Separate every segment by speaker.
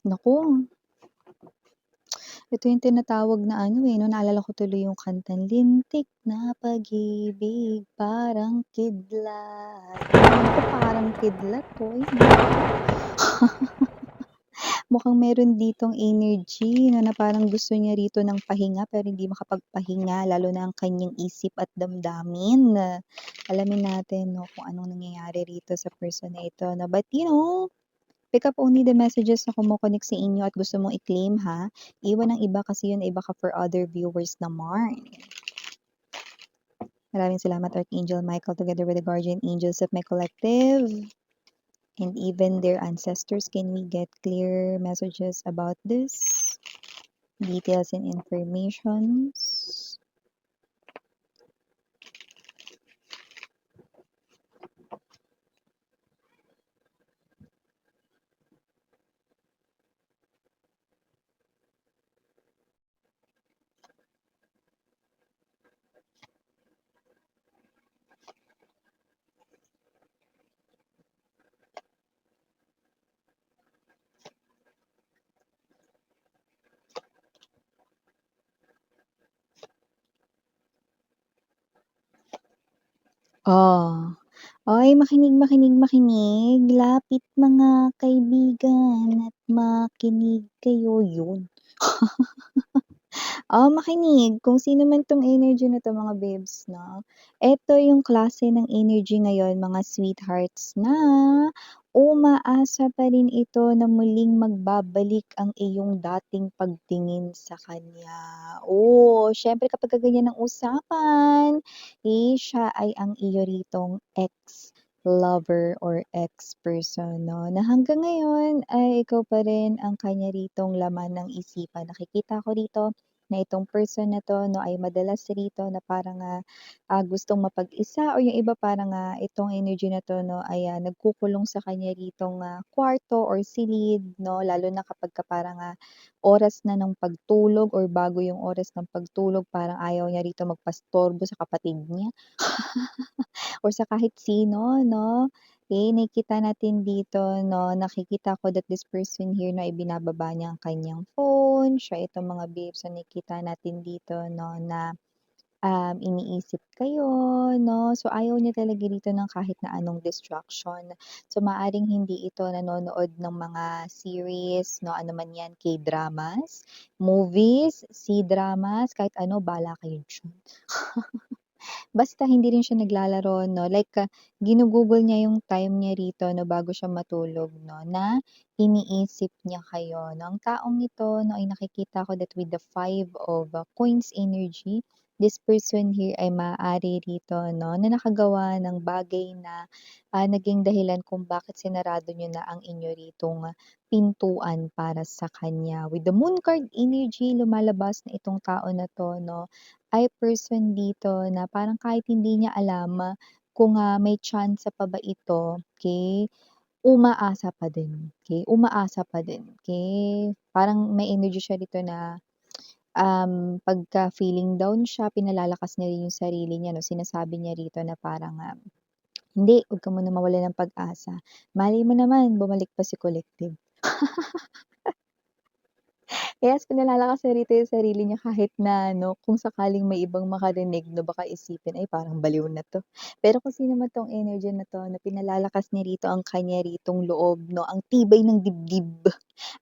Speaker 1: Naku, ito yung tinatawag na ano, eh, 'no, naalala ko tuloy yung kantang lintik na pag-ibig parang kidlat. Naku, parang kidlat, uy, mukhang meron ditong energy 'no, na parang gusto niya rito ng pahinga pero hindi makapagpahinga lalo na ang kanyang isip at damdamin. Alamin natin 'no, kung anong nangyayari rito sa person na ito 'no, but pick up only the messages na kumo-connect sa inyo at gusto mong i-claim ha. Iwan ng iba kasi yun ay baka for other viewers naman. Maraming salamat Archangel Michael together with the guardian angels of my collective and even their ancestors. Can we get clear messages about this? Details and informations. Oh, ay makinig, makinig, makinig. Lapit mga kaibigan at makinig kayo, yun. Makinig kung sino man 'tong energy na 'to mga babes 'no, eto yung klase ng energy ngayon mga sweethearts na umaasa pa rin ito na muling magbabalik ang iyong dating pagtingin sa kanya. Siyempre kapagka ganyan ang usapan, siya ay ang iyo ritong ex-lover or ex-person 'no, na hanggang ngayon ay ikaw pa rin ang kanya ritong laman ng isipan. Nakikita ko rito na itong person na 'to 'no, ay madalas rito na parang, gustong mapag-isa or yung iba parang, itong energy na 'to 'no ay, nagkukulong sa kanya ritong, kwarto or silid 'no, lalo na kapagka parang, oras na ng pagtulog or bago yung oras ng pagtulog parang ayaw niya rito magpastorbo sa kapatid niya or sa kahit sino 'no. Nakikita natin dito 'no, nakikita ko that this person here na ibinababa niya ang kanyang phone, siya itong mga babes na nakikita natin dito 'no na, iniisip kayo 'no. So, ayaw niya talaga dito ng kahit na anong distraction. So, maaaring hindi ito nanonood ng mga series 'no, ano man 'yan, K-dramas, movies, C-dramas, kahit ano bahala kayo diyan. Basta hindi rin siya naglalaro 'no, like, ginugugol niya yung time niya rito 'no, bago siya matulog 'no, na iniisip niya kayo 'no. Ang taong ito 'no, ay nakikita ko that with the 5 of coins energy, this person here ay maaari rito 'no, na nakagawa ng bagay na, naging dahilan kung bakit sinarado niyo na ang inyo ritong pintuan para sa kanya. With the moon card energy, lumalabas na itong tao na 'to 'no, ay person dito na parang kahit hindi niya alam kung, may tsansa pa ba ito, okey, umaasa pa din, okey, umaasa pa din, okey. Parang may energy siya dito na, pagka feeling down siya, pinalalakas niya rin yung sarili niya 'no, sinasabi niya rito na parang, "Hindi, 'wag ka munang mawalan ng pag-asa, malay mo naman bumalik pa si collective." Yes, pinalalakas niya rito yung sarili niya kahit na ano, kung sakaling may ibang makarinig 'no, baka isipin, "Ay parang baliw na 'to." Pero kung sino man 'tong energy na 'to na pinalalakas niya rito ang kanya ritong loob 'no, ang tibay ng dibdib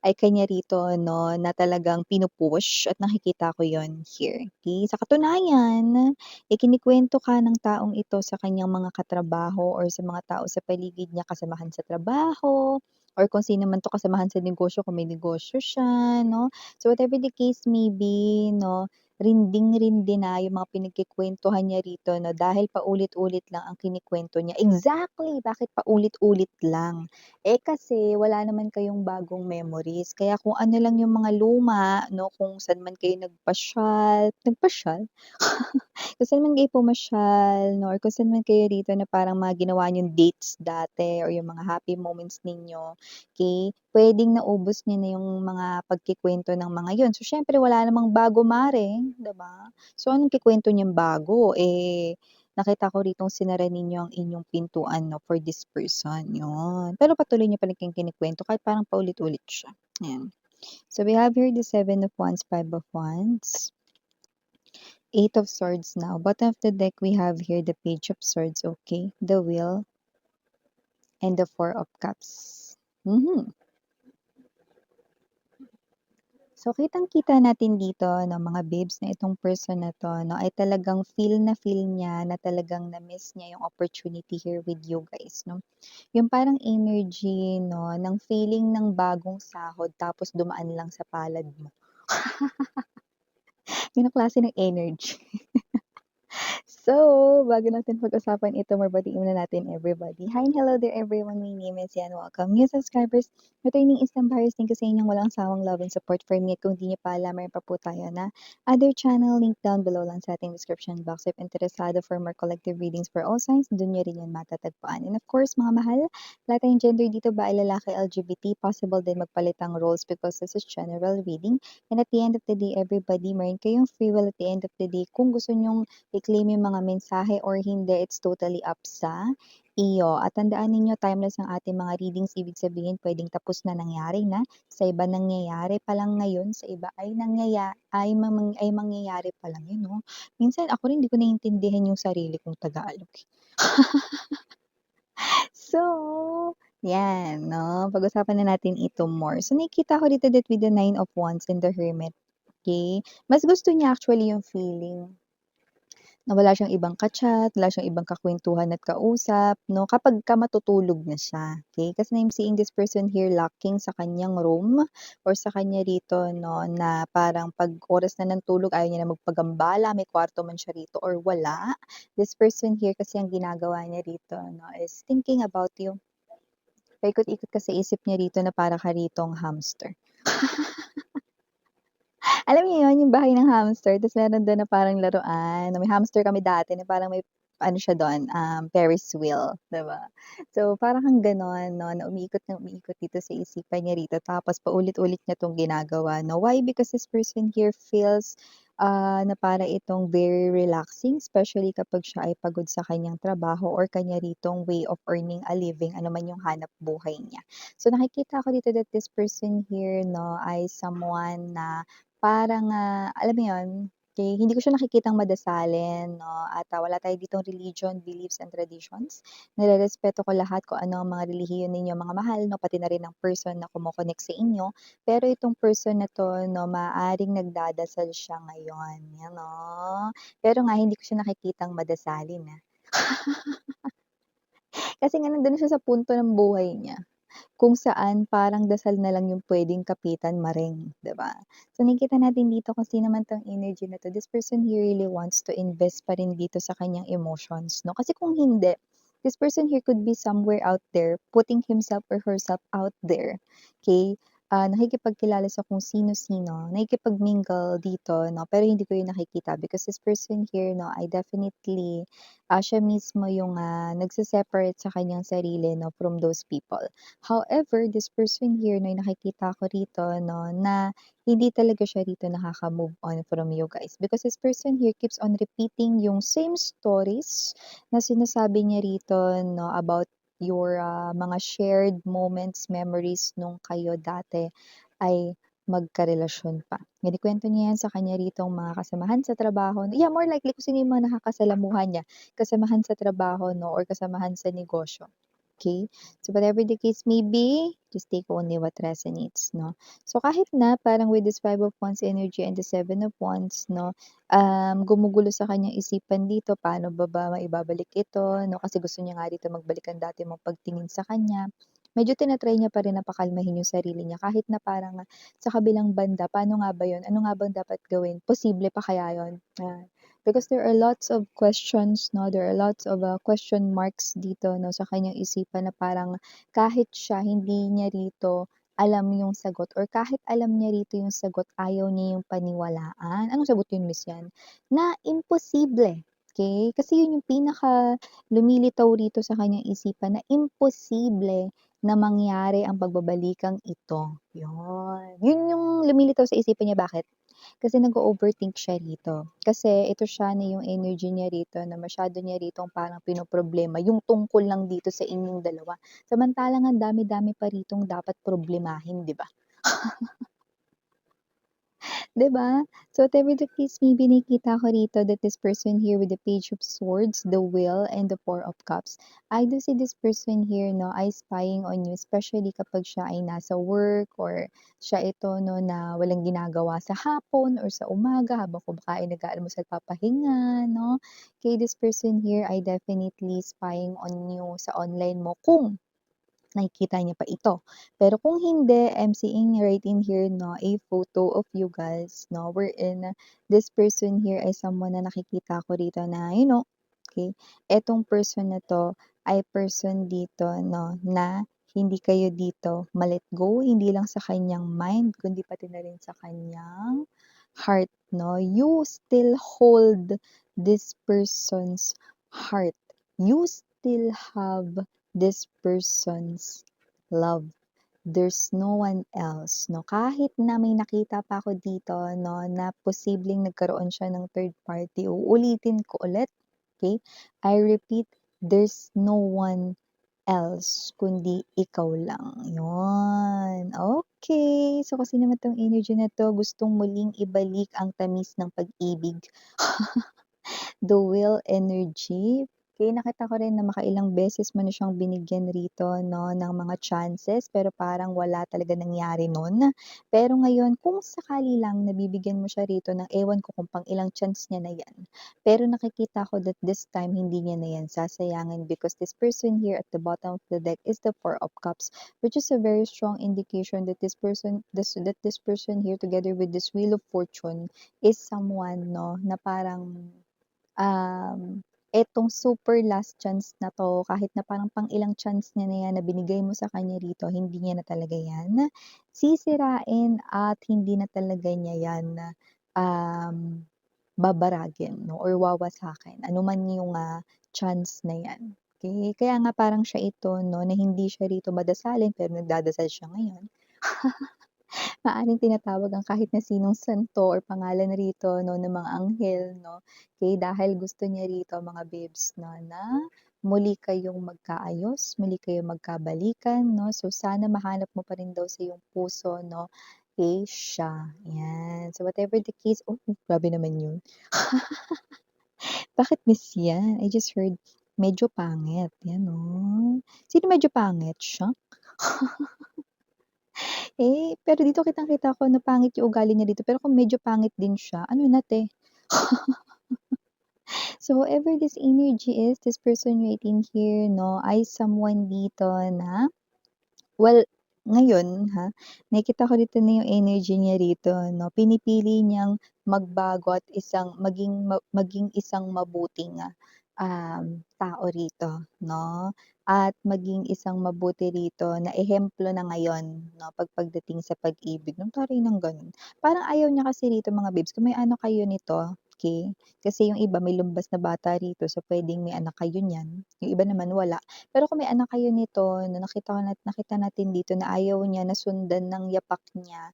Speaker 1: ay kanya rito 'no, na talagang pinu-push at nakikita ko yon here, okey. Sa katunayan, ikinikwento ka ng taong ito sa kanyang mga katrabaho or sa mga tao sa paligid niya, kasamahan sa trabaho or kung sino man 'to kasamahan sa negosyo kung may negosyo siya 'no. So, whatever the case may be 'no, rinding-rindi na yung mga pinagkukuwentuhan niya rito 'no, dahil paulit-ulit lang ang kinukuwento niya. Exactly, bakit paulit-ulit lang? Kasi wala naman kayong bagong memories, kaya kung ano lang yung mga luma 'no, kung saan man kayo nagpasyal nagpasyal? Kung saan man kayo pumasyal 'no, or kung saan man kayo rito na parang mga ginawa niyong dates dati or yung mga happy moments ninyo, okey, puwedeng naubos niyo na yung mga pagkukuwento ng mga yun. So, siyempre wala namang bago mare, 'di ba? So, anong ikukuwento niyang bago, nakita ko ritong sinara ninyo ang inyong pintuan 'no, for this person, 'yun. Pero patuloy niyo pa rin kayong kinukuwento kahit parang paulit-ulit siya, ayan. So we have here the Seven of Wands, Five of Wands, Eight of Swords now. Bottom of the deck, we have here the Page of Swords, okay, the Wheel, and the Four of Cups. Mhm. So, kitang-kita natin dito no, mga babes na itong person na 'to 'no, ay talagang feel na feel niya na talagang na-miss niya yung opportunity here with you guys 'no. Yung parang energy 'no, ng feeling ng bagong sahod tapos dumaan lang sa palad mo. Ganong klase ng energy. So, bago natin pag-usapan ito, babatiin muna natin everybody. Hi and hello there everyone, my name is Yan. Welcome new subscribers, returning Islam buyers. Thank you sa inyong walang sawang love and support for me. At kung di niyo pa alam, mayroon pa po tayo na other channel, link down below lang sa ating description box. If interesado for more collective readings for all signs, dun niyo rin yan matatagpuan. And of course, mga mahal, lahat tayong gender dito ba ay lalaki, LGBT, possible din magpalitang roles because this is general reading. And at the end of the day, everybody, meron kayong free will at the end of the day. Kung gusto nyong i-claim yung mga mensahe or hindi, it's totally up sa iyo. At tandaan ninyo, timeless ang ating mga readings. Ibig sabihin, pwedeng tapos na, nangyari na. Sa iba nangyayari pa lang ngayon, sa iba ay ay mangyayari pa lang yun, no? Minsan ako rin hindi ko naiintindihan yung sarili kong Tagalog. So, yan, no? Pag-usapan na natin ito more. So, nakikita ko dito that with the Nine of Wands and the Hermit, okay? Mas gusto niya actually yung feeling na wala siyang ibang ka-chat, wala siyang ibang kakwentuhan at kausap, 'no, kapagka matutulog na siya, okay? Kasi I'm seeing this person here locking sa kanyang room or sa kanya rito 'no, na parang 'pag oras na ng tulog ayaw niya na magpagambala, may kwarto man siya rito or wala. This person here kasi ang ginagawa niya rito 'no, is thinking about you. Paikot-ikot kasi isip niya rito na para ka ritong hamster. Alam niyo yun, yung bahay ng hamster ta's meron dun na parang laruan, na may hamster kami dati na parang may ano siya dun, Ferris wheel, 'di ba? So, parang kang gano'n 'no, na umiikot ng umiikot dito sa isipan niya rito tapos paulit-ulit niya 'tong ginagawa 'no. Why? Because this person here feels, na para itong very relaxing, especially kapag siya ay pagod sa kanyang trabaho or kanya ritong way of earning a living, ano man yung hanap buhay niya. So, nakikita ko dito that this person here 'no, ay someone na parang, alam mo 'yun, hindi ko siya nakikitang madasalin 'no, at, wala tayo ditong religion, beliefs, and traditions. Nirerespeto ko lahat kung ano ang mga relihiyon ninyo mga mahal 'no, pati na rin ang person na kumo-connect sa inyo. Pero itong person na 'to 'no, maaaring nagdadasal siya ngayon, 'yan 'no. Pero nga hindi ko siya nakikitang madasalin, Kasi nga nandun na siya sa punto ng buhay niya kung saan parang dasal na lang yung puwedeng kapitan maring, 'di ba? So, nakikita natin dito kung sino man 'tong energy na 'to, this person here really wants to invest pa rin dito sa kanyang emotions 'no, kasi kung hindi, this person here could be somewhere out there putting himself or herself out there, okay? Nakikipagkilala sa kung sino-sino, nakikipag-mingle dito 'no, pero hindi ko yun nakikita because this person here 'no, ay definitely, siya mismo yung, nagse-separate sa kanyang sarili 'no, from those people. However, this person here na nakikita ko rito 'no, na hindi talaga siya rito nakaka-move on from you guys because this person here keeps on repeating yung same stories na sinasabi niya rito 'no, about your, mga shared moments, memories nung kayo dati ay magkarelasyon pa. Kinukuwento niya yan sa kanya ritong mga kasamahan sa trabaho, yeah, more likely kung sino yung mga nakakasalamuhan niya, kasamahan sa trabaho 'no, or kasamahan sa negosyo. Okay, so whatever the case may be, just take only what resonates 'no. So kahit na parang with this Five of Wands energy and the Seven of Wands 'no, gumugulo sa kanyang isipan dito, paano ba maibabalik ito 'no, kasi gusto niya nga rito magbalik ang dati mong pagtingin sa kanya. Medyo tina-try niya pa rin na pakalmahin yung sarili niya kahit na parang, sa kabilang banda, paano nga ba yun, ano nga bang dapat gawin, posible pa kaya yun? Because there are lots of questions 'no, there are lots of, question marks dito 'no, sa kanyang isipan na parang kahit siya hindi niya rito alam yung sagot or kahit alam niya rito yung sagot ayaw niya yung paniwalaan. Anong sagot yun, Miss Yan? Na imposible, okay? Kasi yun yung pinaka lumilitaw rito sa kanyang isipan na imposible na mangyari ang pagbabalikang ito, yun. Yun yung lumilitaw sa isipan niya, bakit? Kasi nag-o-overthink siya rito. Kasi ito siya na yung energy niya rito na masyado niya ritong parang pinoproblema yung tungkol lang dito sa inyong dalawa. Samantalang ang dami-dami pa ritong dapat problemahin, 'di ba? 'Di ba? So whatever the case may be, nakikita ko rito that this person here with the Page of Swords, the Wheel, and the Four of Cups, I do see this person here 'no, ay spying on you, especially kapag siya ay nasa work or siya ito 'no, na walang ginagawa sa hapon or sa umaga habang kumakain, nag-aalmusal, papahinga 'no. Okay, this person here ay definitely spying on you sa online mo kung nakikita niya pa ito. Pero kung hindi, I'm seeing right in here 'no, a photo of you guys 'no, wherein this person here ay someone na nakikita ko rito na, okay, etong person na 'to ay person dito 'no, na hindi kayo dito ma-let go, hindi lang sa kanyang mind kundi pati na rin sa kanyang heart 'no. You still hold this person's heart. You still have this person's love. There's no one else 'no, kahit na may nakita pa ako dito 'no, na posibleng nagkaroon siya ng third party, uulitin ko ulit, okay? I repeat, there's no one else kundi ikaw lang, yun. Okay, so kasi naman 'tong energy na 'to gustong muling ibalik ang tamis ng pag-ibig. The Will energy. Kaya nakita ko rin na makailang beses mo na siyang binigyan rito 'no, ng mga chances pero parang wala talaga nangyari nun. Pero ngayon kung sakali lang nabibigyan mo siya rito ng ewan ko kung pang-ilang chance niya na 'yan, pero nakikita ko that this time hindi niya na 'yan sasayangin because this person here at the bottom of the deck is the Four of Cups, which is a very strong indication that this person here together with this Wheel of Fortune is someone 'no, na parang etong super last chance na 'to, kahit na parang pang-ilang chance niya na 'yan na binigay mo sa kanya rito, hindi niya na talaga 'yan sisirain at hindi na talaga niya 'yan, um, babaragin 'no or wawasakin, ano man yung, chance na 'yan, okey? Kaya nga parang siya ito 'no, na hindi siya rito madasalin pero nagdadasal siya ngayon. Maaaring tinatawag ang kahit na sinong santo or pangalan rito 'no, ng mga anghel 'no, okey, dahil gusto niya rito mga babes 'no, na muli kayong magkaayos, muli kayong magkabalikan 'no. So, sana mahanap mo pa rin daw sa iyong puso 'no, siya, 'yan. So, whatever the case grabe naman 'yun. Bakit miss 'yan? I just heard medyo pangit, 'yan oh. Sino medyo pangit, siya? Pero dito kitang-kita ko na pangit yung ugali niya dito, pero kung medyo pangit din siya, ano na 'te. So whoever this energy is, this person waiting here 'no, ay someone dito na well, ngayon nakikita ko dito na yung energy niya rito 'no, pinipili niyang magbago at maging isang mabuting, tao rito 'no, at maging isang mabuti rito na ehemplo na ngayon 'no, pagdating sa pag-ibig, nung taray ng gano'n. Parang ayaw niya kasi rito mga babes kung may anak kayo nito, okey, kasi yung iba may lumbas na bata rito so puwedeng may anak kayo niyan, yung iba naman wala. Pero kung may anak kayo nito na nakita natin dito na ayaw niya na sundan ng yapak niya,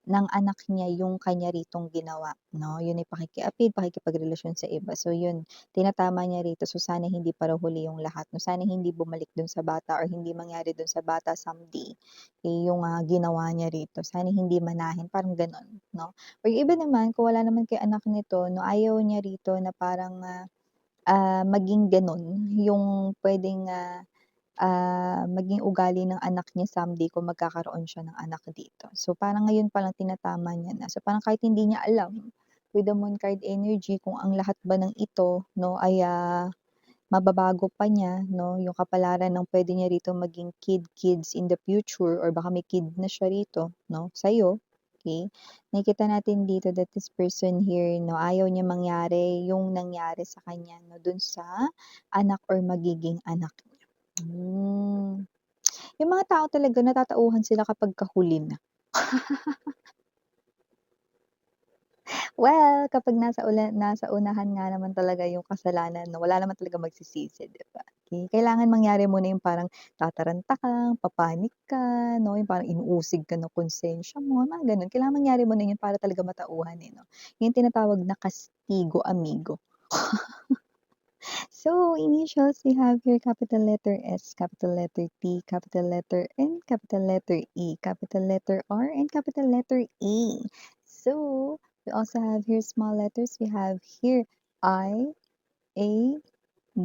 Speaker 1: ng anak niya yung kanya ritong ginawa 'no, yun ay pakikiapid, pakikipagrelasyon sa iba. So yun, tinatama niya rito. So sana hindi pa raw huli yung lahat 'no, sana hindi bumalik dun sa bata or hindi mangyari dun sa bata someday, yung, ginawa niya rito. Sana hindi manahin, parang gano'n 'no. Or yung iba naman kung wala naman kayong anak nito 'no, ayaw niya rito na parang, maging gano'n yung puwedeng, maging ugali ng anak niya someday kung magkakaroon siya ng anak dito. So, parang ngayon palang tinatama niya na. So, parang kahit hindi niya alam with the moon card energy kung ang lahat ba ng ito 'no ay, mababago pa niya 'no, yung kapalaran ng puwede niya rito maging kids in the future or baka may kid na siya rito 'no, sa'yo, okey. Nakikita natin dito that this person here 'no, ayaw niya mangyari yung nangyari sa kanya 'no, dun sa anak or magiging anak niya. Yung mga tao talaga natatauhan sila kapagka huli na. Well, kapag nasa unahan nga naman talaga yung kasalanan 'no, wala naman talagang magsisisi, 'di ba? Kailangan mangyari muna yung parang tataranta ka, papanik ka 'no, yung parang inuusig ka ng konsensya mo, mga gano'n. Kailangan mangyari muna yun para talaga matauhan, eh, 'no. Yung tinatawag na castigo amigo. So, initials, we have here capital letter S, capital letter T, capital letter N, capital letter E, capital letter R, and capital letter A. So, we also have here small letters. We have here I, A,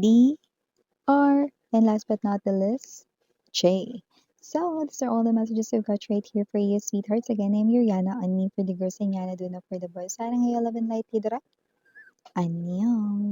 Speaker 1: D, R, and last but not the least, J. So, these are all the messages I've got right here for you, sweethearts. Again, I'm Yuriana, and me for the girls, and Yana doon for the boys. Sana ngayon love and light, hidra. Annyeong!